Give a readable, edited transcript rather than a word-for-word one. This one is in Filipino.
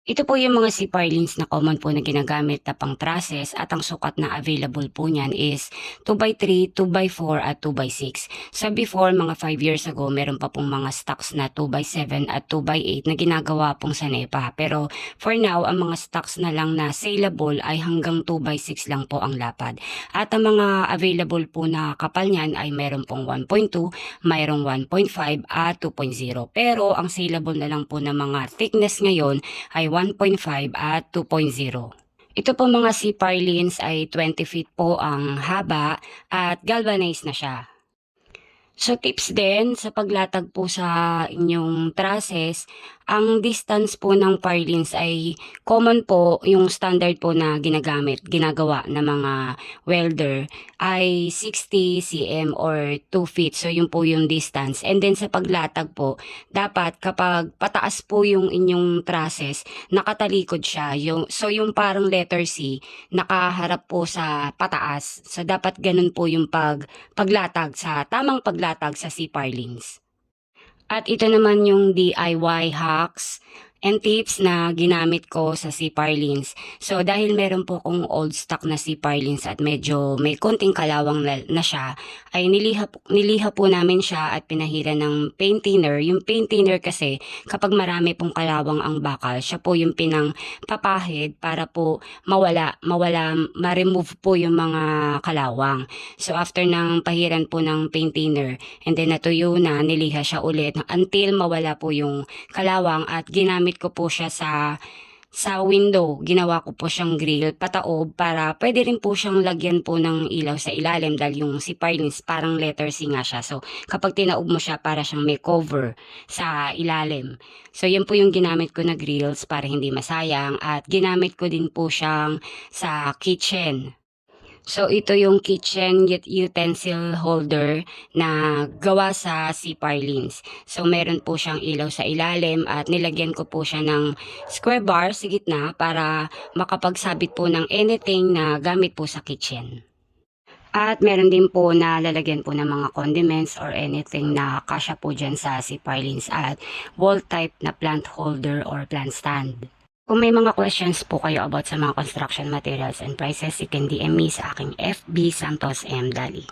Ito po yung mga CPR lines na common po na ginagamit na pang trusses at ang sukat na available po niyan is 2x3, 2x4 at 2x6. So before, mga 5 years ago, meron pa pong mga stocks na 2x7 at 2x8 na ginagawa pong sa NEPA. Pero for now, ang mga stocks na lang na saleable ay hanggang 2x6 lang po ang lapad. At ang mga available po na kapal niyan ay meron pong 1.2, mayroong 1.5 at 2.0. Pero ang saleable na lang po na mga thickness ngayon ay 1.5 at 2.0. Ito po mga CPR lines ay 20 feet po ang haba at galvanized na siya. So tips din sa paglatag po sa inyong trusses, ang distance po ng purlins ay common po yung standard po na ginagawa ng mga welder ay 60 cm or 2 feet. So yun po yung distance. And then sa paglatag po, dapat kapag pataas po yung inyong trusses, nakatalikod siya. So yung parang letter C, nakaharap po sa pataas. So dapat ganun po yung paglatag sa tamang paglatag sa CPR lines. At ito naman yung DIY hacks and tips na ginamit ko sa CPR lines. So dahil meron po akong old stock na CPR lines at medyo may konting kalawang na siya, ay niliha po namin siya at pinahira ng paint thinner. Yung paint thinner kasi kapag marami pong kalawang ang bakal, siya po yung pinang papahid para po ma-remove po yung mga kalawang. So after ng pahiran po ng paint thinner and then natuyo na, niliha siya ulit until mawala po yung kalawang at ginamit ko po siya sa window. Ginawa ko po siyang grill pataob para pwede rin po siyang lagyan po ng ilaw sa ilalim dahil yung CPR lines parang letter C nga siya. So kapag tinaob mo siya para siyang may cover sa ilalim. So yan po yung ginamit ko na grills para hindi masayang at ginamit ko din po siyang sa kitchen. So ito yung kitchen utensil holder na gawa sa CPR lines. So meron po siyang ilaw sa ilalim at nilagyan ko po siya ng square bar sa gitna para makapagsabit po ng anything na gamit po sa kitchen. At meron din po na lalagyan po ng mga condiments or anything na kasya po dyan sa CPR lines at wall type na plant holder or plant stand. Kung may mga questions po kayo about sa mga construction materials and prices, you can DM me sa aking FB Santos M. Dali.